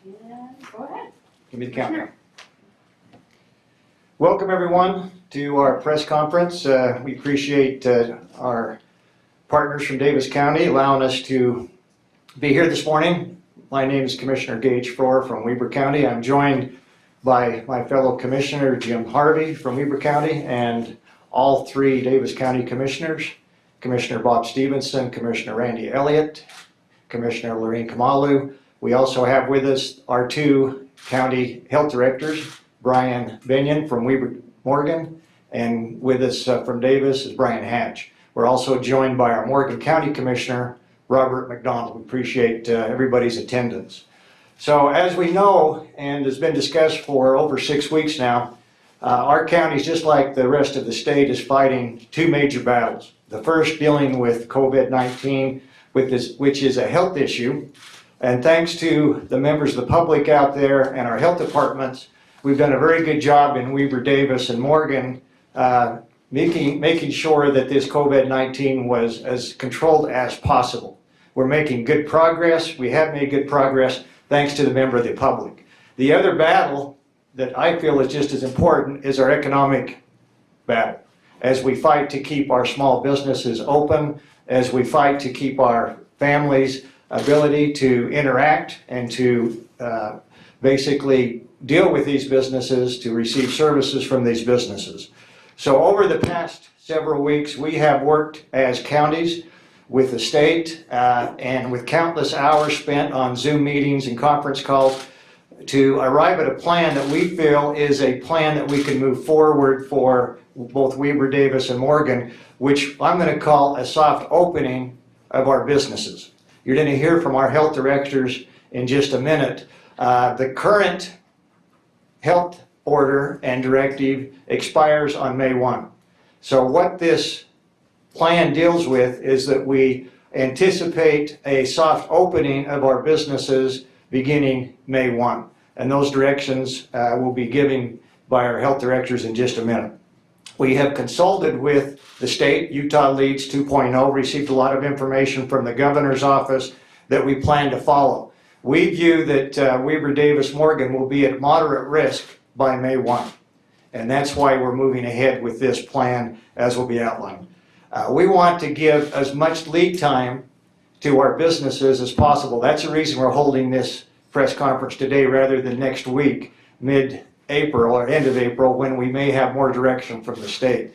And go ahead. Give me the countdown. Welcome everyone to our press conference. We appreciate our partners from Davis County allowing us to be here this morning. My name is Commissioner Gage Frohr from Weber County. I'm joined by my fellow Commissioner Jim Harvey from Weber County and all three Davis County Commissioners, Commissioner Bob Stevenson, Commissioner Randy Elliott, Commissioner Lorene Kamalu. We also have with us our two county health directors, Brian Binion from Weber Morgan, and with us from Davis is Brian Hatch. We're also joined by our Morgan County Commissioner, Robert McDonald. We appreciate everybody's attendance. So as we know, and has been discussed for over 6 weeks now, our county, just like the rest of the state, is fighting two major battles. The first dealing with COVID-19, which is a health issue. And thanks to the members of the public out there and our health departments, we've done a very good job in Weber, Davis, and Morgan making sure that this COVID-19 was as controlled as possible. We're making good progress. We have made good progress thanks to the member of the public. The other battle that I feel is just as important is our economic battle. As we fight to keep our small businesses open, as we fight to keep our families' ability to interact and to basically deal with these businesses, to receive services from these businesses. So over the past several weeks, we have worked as counties with the state and with countless hours spent on Zoom meetings and conference calls to arrive at a plan that we feel is a plan that we can move forward for both Weber, Davis, and Morgan, which I'm going to call a soft opening of our businesses. You're going to hear from our health directors in just a minute. The current health order and directive expires on May 1. So what this plan deals with is that we anticipate a soft opening of our businesses beginning May 1. And those directions will be given by our health directors in just a minute. We have consulted with the state. Utah Leads 2.0, received a lot of information from the governor's office that we plan to follow. We view that Weber, Davis, Morgan will be at moderate risk by May 1. And that's why we're moving ahead with this plan as will be outlined. We want to give as much lead time to our businesses as possible. That's the reason we're holding this press conference today rather than next week, mid-April or end of April, when we may have more direction from the state.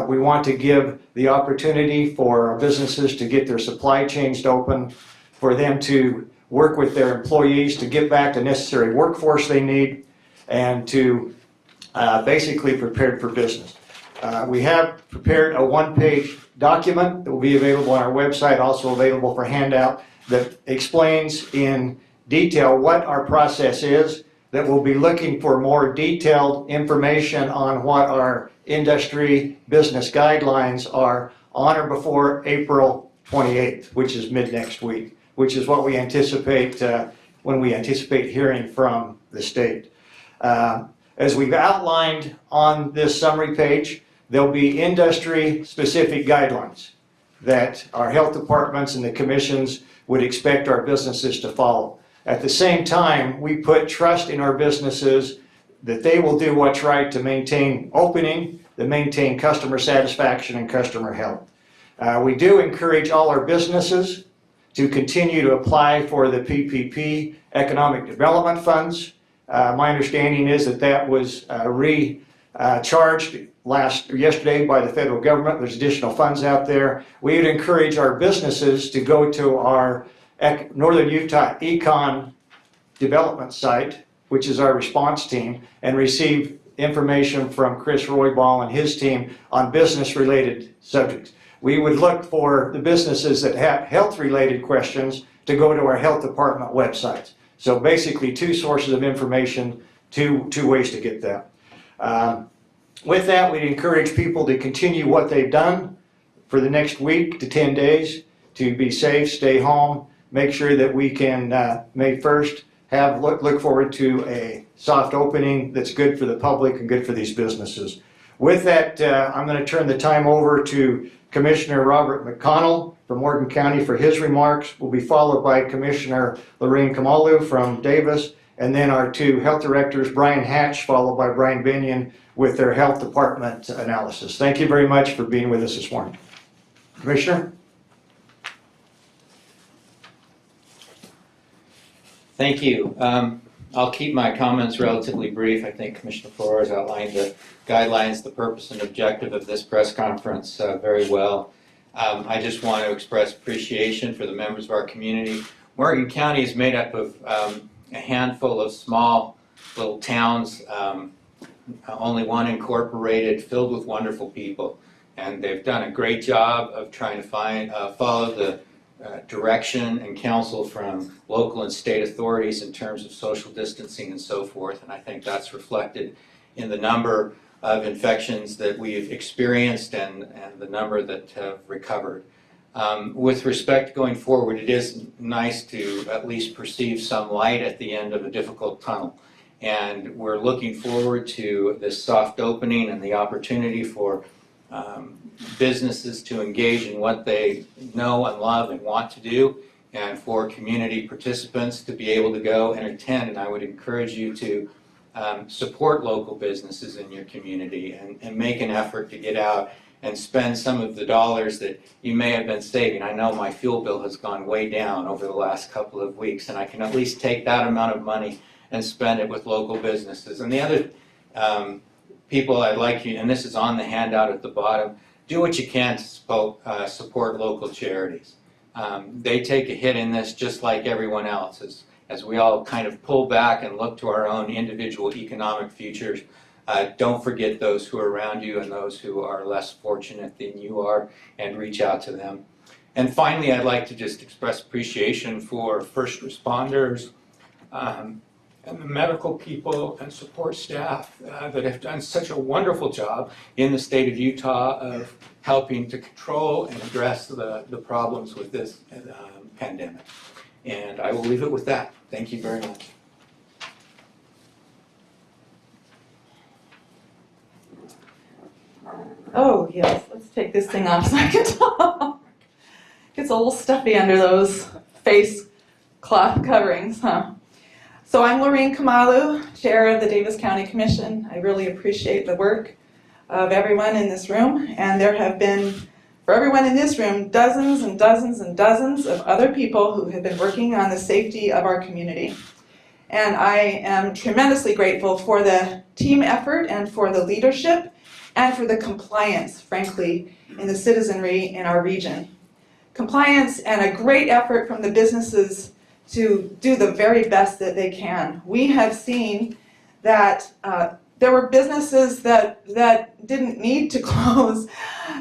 We want to give the opportunity for our businesses to get their supply chains open, for them to work with their employees to get back the necessary workforce they need, and to basically prepare for business. We have prepared a one-page document that will be available on our website, also available for handout, that explains in detail what our process is, that we'll be looking for more detailed information on what our industry business guidelines are on or before April 28th, which is mid next week, which is what we anticipate when we anticipate hearing from the state. As we've outlined on this summary page, there'll be industry-specific guidelines that our health departments and the commissions would expect our businesses to follow. At the same time, we put trust in our businesses that they will do what's right to maintain opening, to maintain customer satisfaction and customer health. We do encourage all our businesses to continue to apply for the PPP economic development funds. My understanding is that that was recharged yesterday by the federal government. There's additional funds out there. We would encourage our businesses to go to our Northern Utah Econ Development site, which is our response team, and receive information from Chris Roybal and his team on business-related subjects. We would look for the businesses that have health-related questions to go to our health department websites. So basically, two sources of information, two ways to get that. With that, we'd encourage people to continue what they've done for the next week to 10 days, to be safe, stay home, make sure that we can, May 1st, look forward to a soft opening that's good for the public and good for these businesses. With that, I'm going to turn the time over to Commissioner Robert McConnell from Morgan County for his remarks. Will be followed by Commissioner Lorraine Kamalu from Davis, and then our two health directors, Brian Hatch, followed by Brian Binion, with their health department analysis. Thank you very much for being with us this morning. Commissioner? Thank you. I'll keep my comments relatively brief. I think Commissioner Flores outlined the guidelines, the purpose and objective of this press conference very well. I just want to express appreciation for the members of our community. Morgan County is made up of a handful of small little towns, only one incorporated, filled with wonderful people. And they've done a great job of trying to follow the direction and counsel from local and state authorities in terms of social distancing and so forth. And I think that's reflected in the number of infections that we've experienced and the number that have recovered. With respect going forward, it is nice to at least perceive some light at the end of a difficult tunnel. And we're looking forward to this soft opening and the opportunity for businesses to engage in what they know and love and want to do, and for community participants to be able to go and attend. And I would encourage you to support local businesses in your community and make an effort to get out and spend some of the dollars that you may have been saving. I know my fuel bill has gone way down over the last couple of weeks, and I can at least take that amount of money and spend it with local businesses. And the other people I'd like you, and this is on the handout at the bottom, do what you can to support local charities. They take a hit in this just like everyone else. As we all kind of pull back and look to our own individual economic futures, don't forget those who are around you and those who are less fortunate than you are, and reach out to them. And finally, I'd like to just express appreciation for first responders, and the medical people and support staff that have done such a wonderful job in the state of Utah of helping to control and address the problems with this pandemic. And I will leave it with that. Thank you very much. Oh, yes, let's take this thing off so I can talk. Gets a little stuffy under those face cloth coverings, huh? So I'm Lorraine Kamalu, Chair of the Davis County Commission. I really appreciate the work of everyone in this room, and there have been, for everyone in this room, dozens and dozens and dozens of other people who have been working on the safety of our community. And I am tremendously grateful for the team effort and for the leadership and for the compliance, frankly, in the citizenry in our region. Compliance and a great effort from the businesses to do the very best that they can. We have seen that there were businesses that didn't need to close.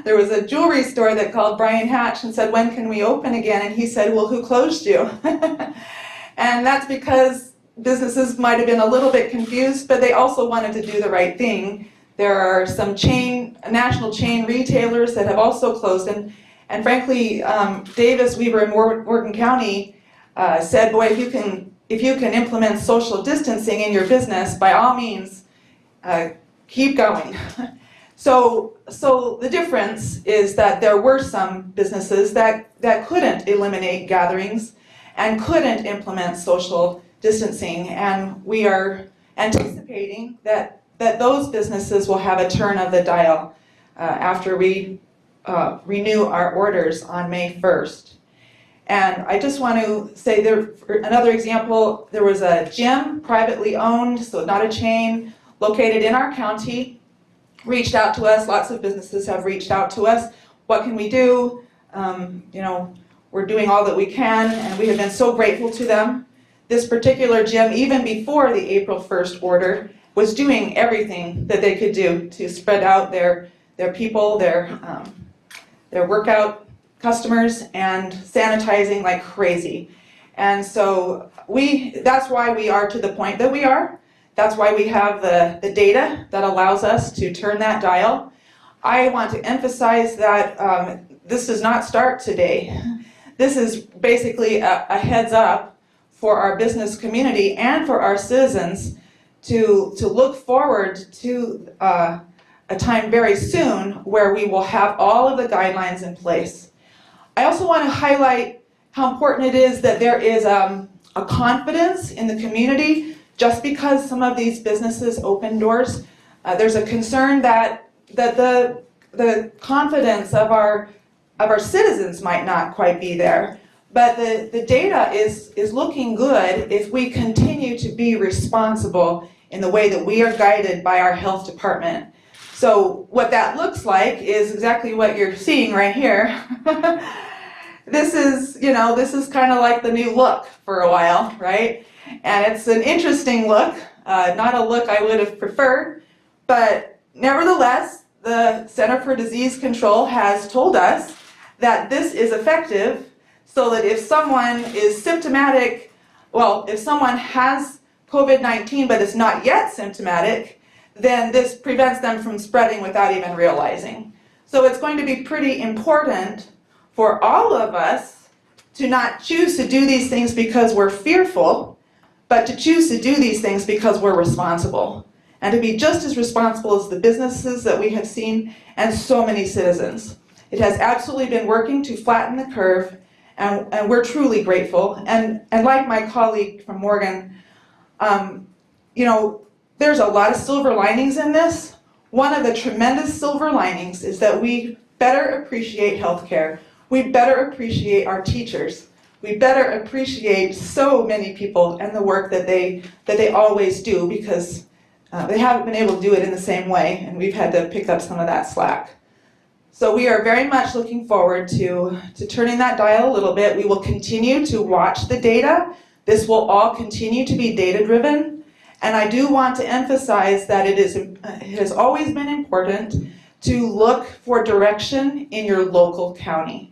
There was a jewelry store that called Brian Hatch and said, "When can we open again?" And he said, "Well, who closed you?" And that's because businesses might have been a little bit confused, but they also wanted to do the right thing. There are some national chain retailers that have also closed, and frankly, Davis, Weber, and Morgan County said, boy, if you can implement social distancing in your business, by all means, keep going. So the difference is that there were some businesses that couldn't eliminate gatherings and couldn't implement social distancing, and we are anticipating that those businesses will have a turn of the dial after we renew our orders on May 1st. And I just want to say, for another example, there was a gym, privately owned, so not a chain, located in our county, reached out to us. Lots of businesses have reached out to us. What can we do? We're doing all that we can, and we have been so grateful to them. This particular gym, even before the April 1st order, was doing everything that they could do to spread out their people, their workout customers, and sanitizing like crazy. And so that's why we are to the point that we are. That's why we have the data that allows us to turn that dial. I want to emphasize that this does not start today. This is basically a heads up for our business community and for our citizens to look forward to a time very soon where we will have all of the guidelines in place. I also want to highlight how important it is that there is a confidence in the community. Just because some of these businesses open doors, there's a concern that the confidence of our citizens might not quite be there. But the data is looking good if we continue to be responsible in the way that we are guided by our health department. So what that looks like is exactly what you're seeing right here. This is kind of like the new look for a while, right? And it's an interesting look, not a look I would have preferred, but nevertheless, the Center for Disease Control has told us that this is effective, so that if someone is symptomatic, well, if someone has COVID-19 but is not yet symptomatic, then this prevents them from spreading without even realizing. So it's going to be pretty important for all of us to not choose to do these things because we're fearful, but to choose to do these things because we're responsible. And to be just as responsible as the businesses that we have seen and so many citizens. It has absolutely been working to flatten the curve, and we're truly grateful. And like my colleague from Morgan, there's a lot of silver linings in this. One of the tremendous silver linings is that we better appreciate healthcare. We better appreciate our teachers. We better appreciate so many people and the work that they always do, because they haven't been able to do it in the same way, and we've had to pick up some of that slack. So we are very much looking forward to turning that dial a little bit. We will continue to watch the data. This will all continue to be data-driven. And I do want to emphasize that it has always been important to look for direction in your local county.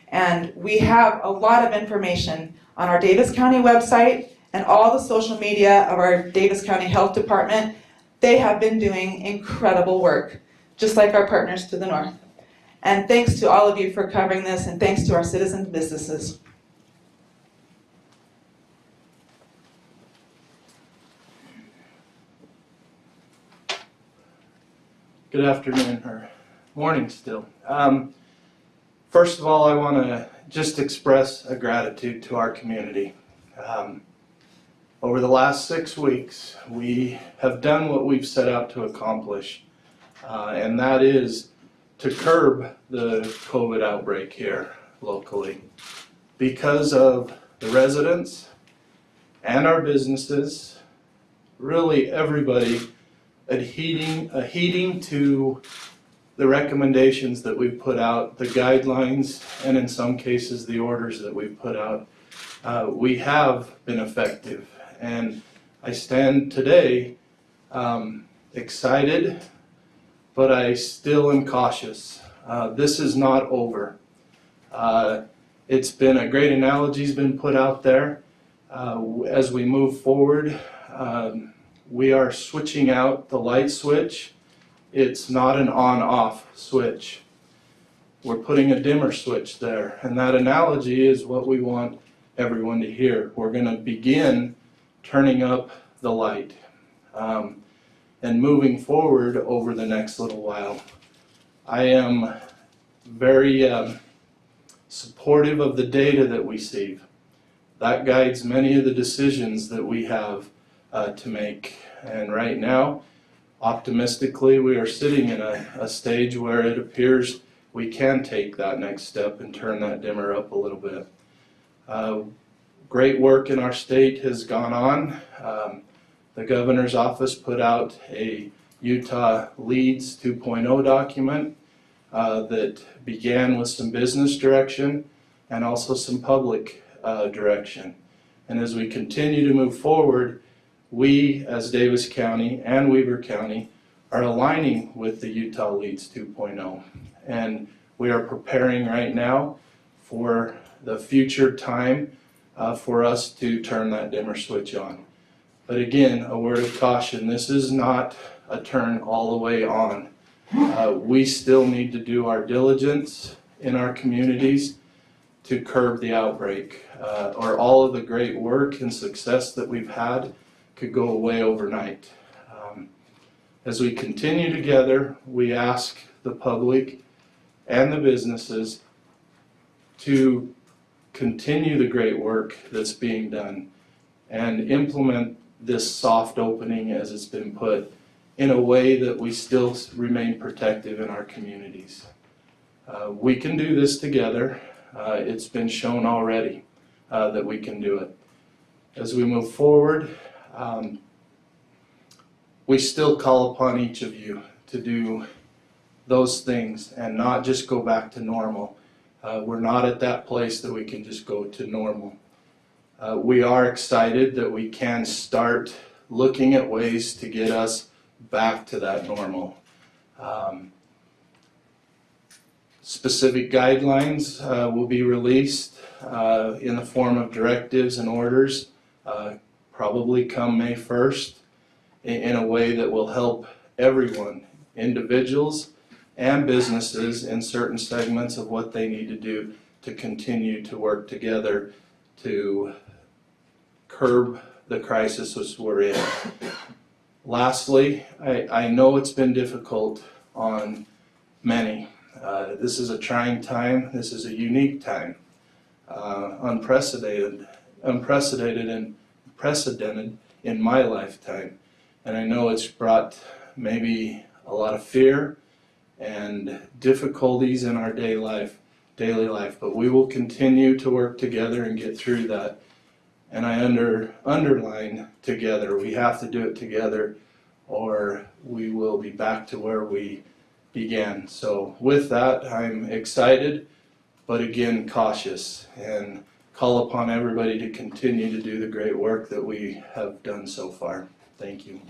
And we have a lot of information on our Davis County website and all the social media of our Davis County Health Department. They have been doing incredible work, just like our partners to the north. And thanks to all of you for covering this, and thanks to our citizen businesses. Good afternoon, or morning still. First of all, I want to just express a gratitude to our community. Over the last 6 weeks, we have done what we've set out to accomplish, and that is to curb the COVID outbreak here locally. Because of the residents and our businesses, really everybody heeding to the recommendations that we've put out, the guidelines, and in some cases the orders that we've put out, we have been effective. And I stand today excited, but I still am cautious. This is not over. It's been a great analogy's been put out there. As we move forward, we are switching out the light switch. It's not an on-off switch. We're putting a dimmer switch there, and that analogy is what we want everyone to hear. We're going to begin turning up the light and moving forward over the next little while. I am very supportive of the data that we see. That guides many of the decisions that we have to make. And right now, optimistically, we are sitting in a stage where it appears we can take that next step and turn that dimmer up a little bit. Great work in our state has gone on. The governor's office put out a Utah Leads 2.0 document that began with some business direction and also some public direction. And as we continue to move forward, we as Davis County and Weber County are aligning with the Utah Leads 2.0. And we are preparing right now for the future time for us to turn that dimmer switch on. But again, a word of caution, this is not a turn all the way on. We still need to do our diligence in our communities to curb the outbreak, or all of the great work and success that we've had could go away overnight. As we continue together, we ask the public and the businesses to continue the great work that's being done and implement this soft opening as it's been put in a way that we still remain protective in our communities. We can do this together. It's been shown already that we can do it. As we move forward, we still call upon each of you to do those things and not just go back to normal. We're not at that place that we can just go to normal. We are excited that we can start looking at ways to get us back to that normal. Specific guidelines will be released in the form of directives and orders probably come May 1st in a way that will help everyone, individuals and businesses in certain segments of what they need to do to continue to work together to curb the crisis we're in. Lastly, I know it's been difficult on many. This is a trying time. This is a unique time. Unprecedented and precedented in my lifetime. And I know it's brought maybe a lot of fear and difficulties in our daily life, but we will continue to work together and get through that. And I underline together. We have to do it together or we will be back to where we began. So with that, I'm excited, but again, cautious, and call upon everybody to continue to do the great work that we have done so far. Thank you.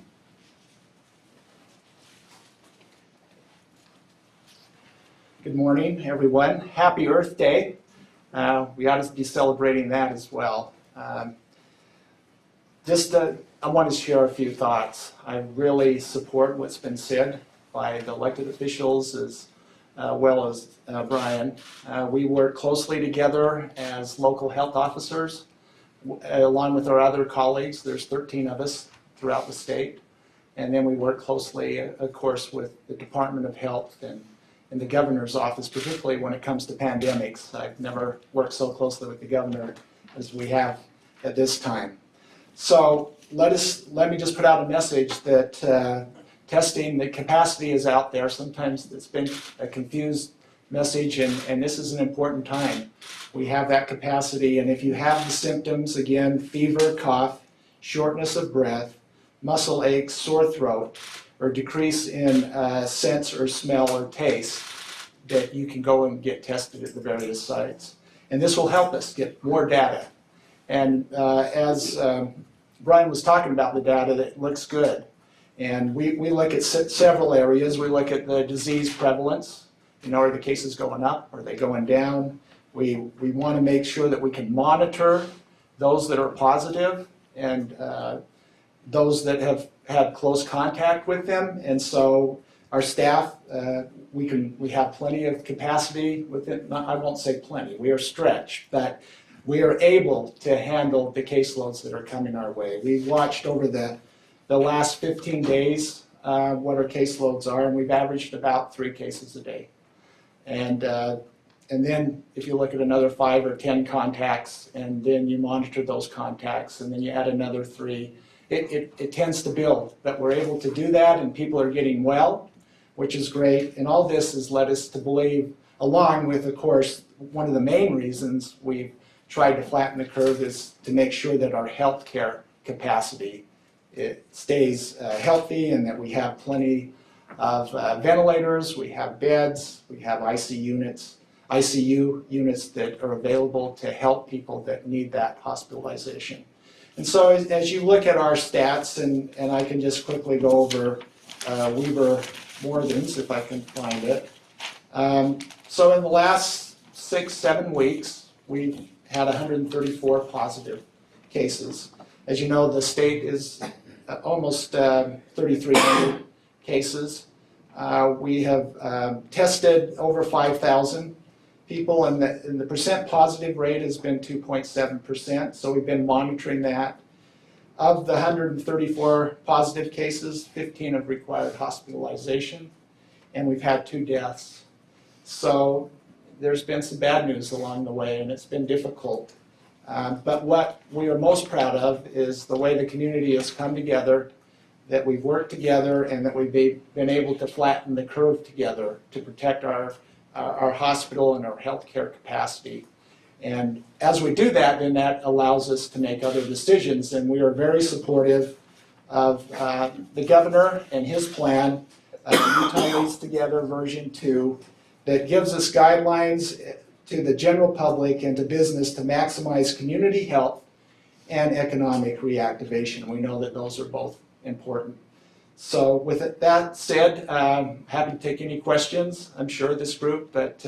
Good morning, everyone. Happy Earth Day. We ought to be celebrating that as well. I want to share a few thoughts. I really support what's been said by the elected officials as well as Brian. We work closely together as local health officers, along with our other colleagues. There's 13 of us throughout the state. And then we work closely, of course, with the Department of Health and the governor's office, particularly when it comes to pandemics. I've never worked so closely with the governor as we have at this time. So let me just put out a message that testing, the capacity is out there. Sometimes it's been a confused message, and this is an important time. We have that capacity, and if you have the symptoms, again, fever, cough, shortness of breath, muscle aches, sore throat, or decrease in sense or smell or taste, that you can go and get tested at the various sites. And this will help us get more data. And as Brian was talking about the data, that looks good. And we look at several areas. We look at the disease prevalence. Are the cases going up? Are they going down? We want to make sure that we can monitor those that are positive and those that have had close contact with them. And so our staff, we have plenty of capacity within, I won't say plenty, we are stretched, but we are able to handle the caseloads that are coming our way. We've watched over the last 15 days what our caseloads are, and we've averaged about 3 cases a day. And then if you look at another 5 or 10 contacts, and then you monitor those contacts, and then you add another 3, it tends to build. But we're able to do that, and people are getting well, which is great. And all this has led us to believe, along with, of course, one of the main reasons we've tried to flatten the curve is to make sure that our healthcare capacity stays healthy, and that we have plenty of ventilators, we have beds, we have ICU units that are available to help people that need that hospitalization. And so as you look at our stats, and I can just quickly go over Weber Morgan's, if I can find it. So in the last 6-7 weeks, we've had 134 positive cases. As you know, the state is almost 3,300 cases. We have tested over 5,000 people, and the percent positive rate has been 2.7%, so we've been monitoring that. Of the 134 positive cases, 15 have required hospitalization, and we've had 2 deaths. So there's been some bad news along the way, and it's been difficult. But what we are most proud of is the way the community has come together, that we've worked together, and that we've been able to flatten the curve together to protect our hospital and our healthcare capacity. And as we do that, then that allows us to make other decisions, and we are very supportive of the governor and his plan, Utah Leads Together version 2, that gives us guidelines to the general public and to business to maximize community health and economic reactivation. We know that those are both important. So with that said, happy to take any questions, I'm sure, this group, but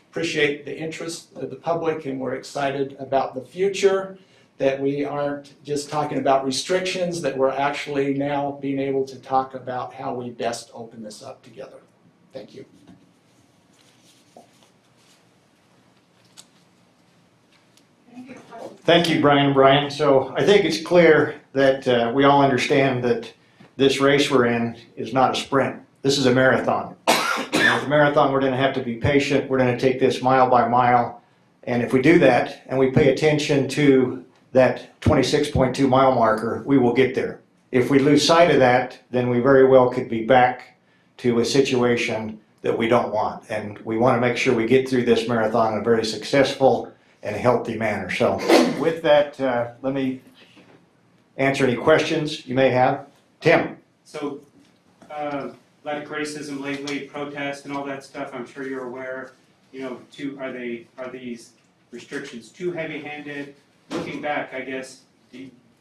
appreciate the interest of the public, and we're excited about the future, that we aren't just talking about restrictions, that we're actually now being able to talk about how we best open this up together. Thank you. Thank you, Brian and Brian. So I think it's clear that we all understand that this race we're in is not a sprint. This is a marathon. And with a marathon, we're going to have to be patient. We're going to take this mile by mile. And if we do that and we pay attention to that 26.2 mile marker, we will get there. If we lose sight of that, then we very well could be back to a situation that we don't want. And we want to make sure we get through this marathon in a very successful and healthy manner. So with that, let me answer any questions you may have. Tim. So, a lot of criticism lately, protests and all that stuff, I'm sure you're aware. You know, are these restrictions too heavy-handed? Looking back, I guess,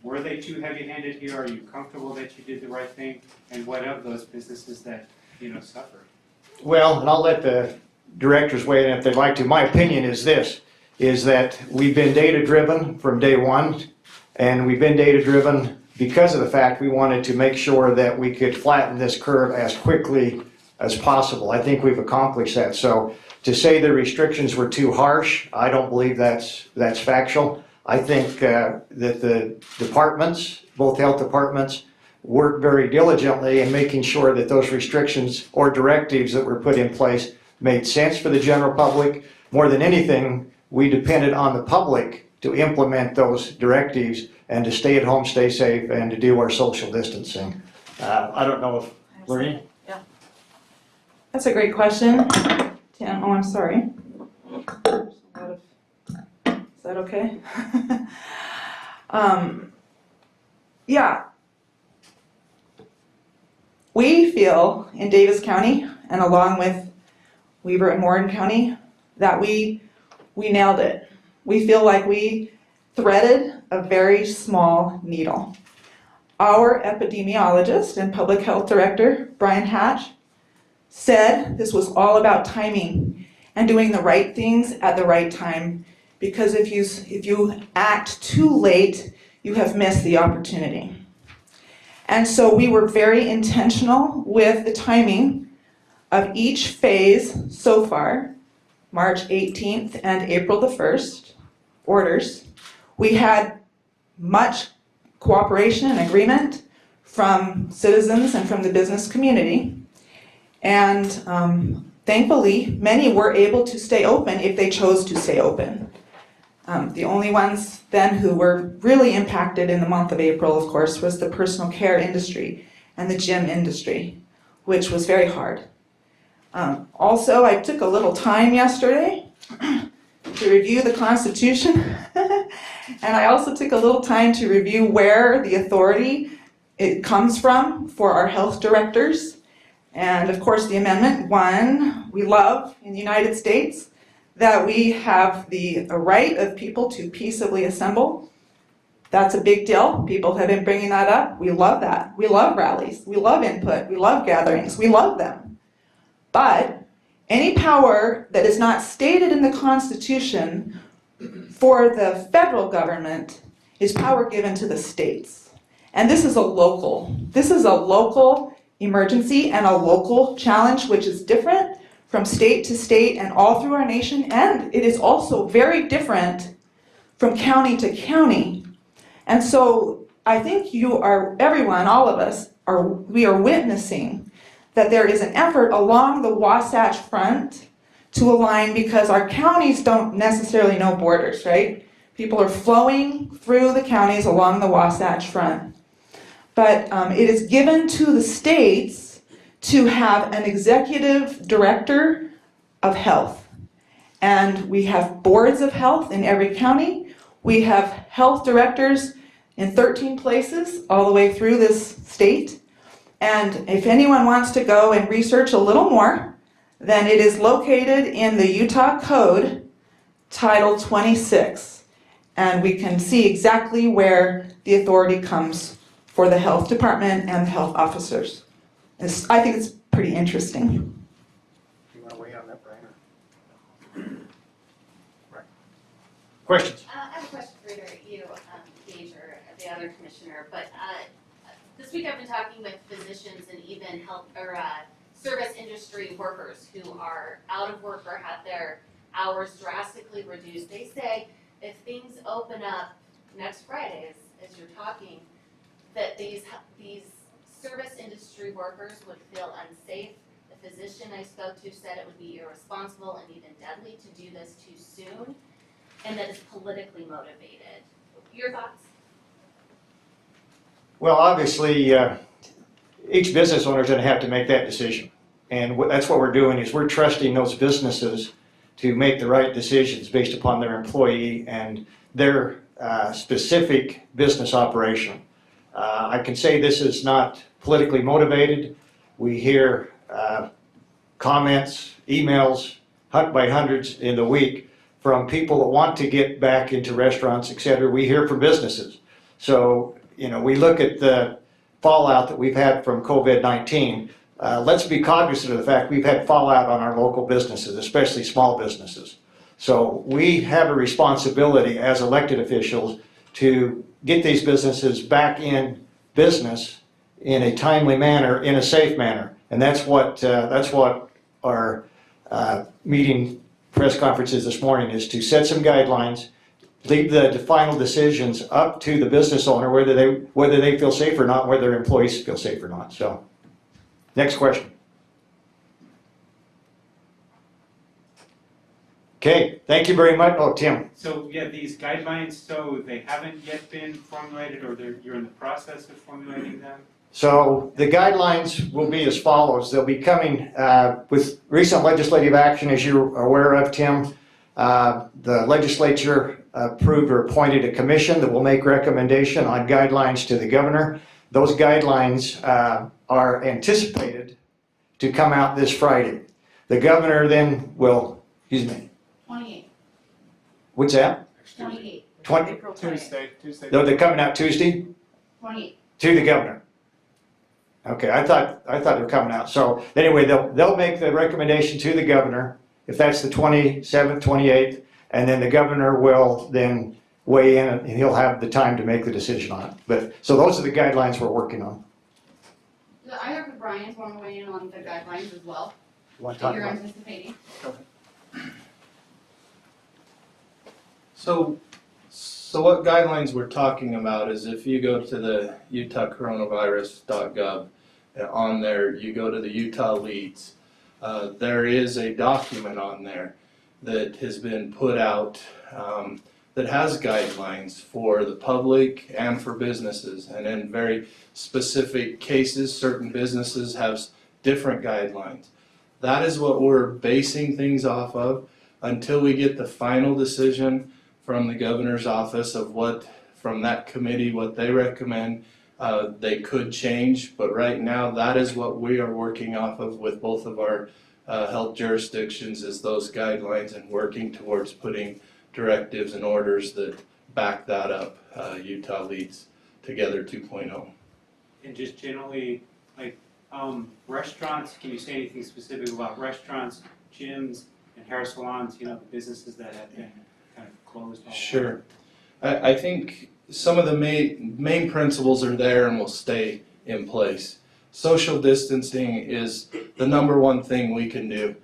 were they too heavy-handed here? Are you comfortable that you did the right thing? And what of those businesses that, suffered? Well, and I'll let the directors weigh in if they'd like to. My opinion is this, is that we've been data-driven from day one, and we've been data-driven because of the fact we wanted to make sure that we could flatten this curve as quickly as possible. I think we've accomplished that. So to say the restrictions were too harsh, I don't believe that's factual. I think that the departments, both health departments, worked very diligently in making sure that those restrictions or directives that were put in place made sense for the general public. More than anything, we depended on the public to implement those directives and to stay at home, stay safe, and to do our social distancing. I don't know if, Lorraine? Yeah. That's a great question. Tim, oh, I'm sorry. Is that okay? Yeah. We feel in Davis County, and along with Weber and Morgan County, that we nailed it. We feel like we threaded a very small needle. Our epidemiologist and public health director, Brian Hatch, said this was all about timing and doing the right things at the right time, because if you act too late, you have missed the opportunity. And so we were very intentional with the timing of each phase so far, March 18th and April the 1st, orders. We had much cooperation and agreement from citizens and from the business community. And thankfully, many were able to stay open if they chose to stay open. The only ones then who were really impacted in the month of April, of course, was the personal care industry and the gym industry, which was very hard. Also, I took a little time yesterday to review the Constitution, and I also took a little time to review where the authority it comes from for our health directors. And of course, the Amendment 1, we love in the United States that we have the right of people to peaceably assemble. That's a big deal. People have been bringing that up. We love that. We love rallies. We love input. We love gatherings. We love them. But any power that is not stated in the Constitution for the federal government is power given to the states. And this is a local emergency and a local challenge, which is different from state to state and all through our nation, and it is also very different from county to county. And so I think everyone, all of us, we are witnessing that there is an effort along the Wasatch Front to align because our counties don't necessarily know borders, right? People are flowing through the counties along the Wasatch Front. But it is given to the states to have an executive director of health. And we have boards of health in every county. We have health directors in 13 places all the way through this state. And if anyone wants to go and research a little more, then it is located in the Utah Code, Title 26. And we can see exactly where the authority comes for the health department and the health officers. I think it's pretty interesting. You want to weigh on that, Brian? Right. Questions? I have a question for either you, Gage, or the other commissioner, but this week I've been talking with physicians and even health or service industry workers who are out of work or have their hours drastically reduced. They say if things open up next Friday, as you're talking, that these service industry workers would feel unsafe. The physician I spoke to said it would be irresponsible and even deadly to do this too soon, and that it's politically motivated. Your thoughts? Well, obviously, each business owner is going to have to make that decision. And that's what we're doing is we're trusting those businesses to make the right decisions based upon their employee and their specific business operation. I can say this is not politically motivated. We hear comments, emails by hundreds in the week from people that want to get back into restaurants, etc. We hear from businesses. So, we look at the fallout that we've had from COVID-19. Let's be cognizant of the fact we've had fallout on our local businesses, especially small businesses. So we have a responsibility as elected officials to get these businesses back in business in a timely manner, in a safe manner. And that's what our meeting press conference is this morning, is to set some guidelines, leave the final decisions up to the business owner, whether they feel safe or not, whether their employees feel safe or not. So, next question. Okay, thank you very much. Oh, Tim. So, yeah, these guidelines, so they haven't yet been formulated, or you're in the process of formulating them? So the guidelines will be as follows. They'll be coming with recent legislative action, as you're aware of, Tim. The legislature approved or appointed a commission that will make recommendation on guidelines to the governor. Those guidelines are anticipated to come out this Friday. The governor then will, 28. What's that? 28. 20, April 20th. Tuesday. they're coming out Tuesday 28. to the governor. Okay, I thought they were coming out. So anyway, they'll make the recommendation to the governor, if that's the 27th, 28th, and then the governor will then weigh in and he'll have the time to make the decision on it. But so those are the guidelines we're working on. I heard Brian's want to weigh in on the guidelines as well You want to that talk you're about? anticipating. So what guidelines we're talking about is if you go to the utahcoronavirus.gov, on there you go to the Utah Leads. There is a document on there that has been put out that has guidelines for the public and for businesses. And in very specific cases, certain businesses have different guidelines. That is what we're basing things off of until we get the final decision from the governor's office of what, from that committee, what they recommend. They could change, but right now that is what we are working off of with both of our health jurisdictions, is those guidelines, and working towards putting directives and orders that back that up. Utah Leads Together 2.0. And just generally, like, restaurants, can you say anything specific about restaurants, gyms, and hair salons, the businesses that have been kind of closed all along? Sure. I think some of the main principles are there and will stay in place. Social distancing is the number one thing we can do,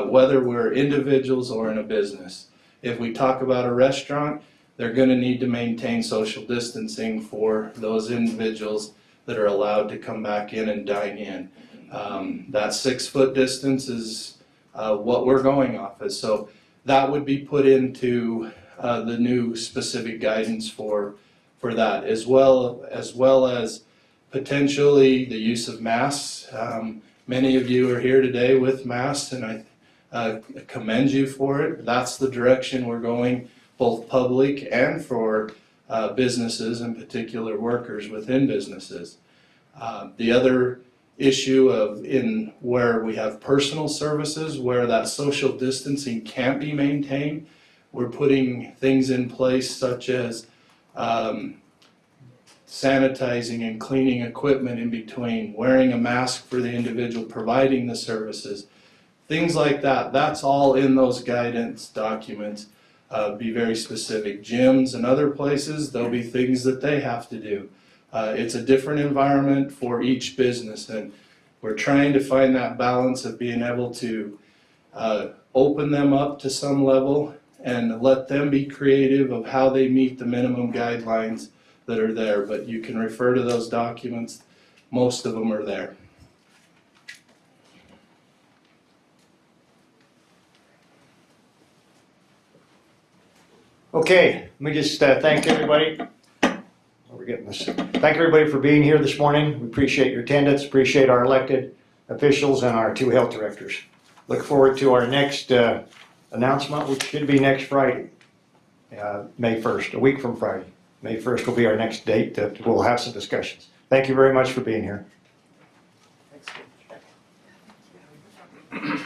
whether we're individuals or in a business. If we talk about a restaurant, they're going to need to maintain social distancing for those individuals that are allowed to come back in and dine in. That 6 foot distance is what we're going off as. So that would be put into the new specific guidance for that, as well as potentially the use of masks. Many of you are here today with masks, and I commend you for it. That's the direction we're going, both public and for businesses, in particular workers within businesses. The other issue of in where we have personal services, where that social distancing can't be maintained, we're putting things in place such as sanitizing and cleaning equipment in between, wearing a mask for the individual providing the services, things like that. That's all in those guidance documents. Be very specific. Gyms and other places, there'll be things that they have to do. It's a different environment for each business, and we're trying to find that balance of being able to open them up to some level and let them be creative of how they meet the minimum guidelines that are there. But you can refer to those documents. Most of them are there. Okay, let me just thank everybody. We're getting this. Thank everybody for being here this morning. We appreciate your attendance, appreciate our elected officials and our two health directors. Look forward to our next announcement, which should be next Friday, May 1st, a week from Friday. May 1st will be our next date that we'll have some discussions. Thank you very much for being here. Thanks.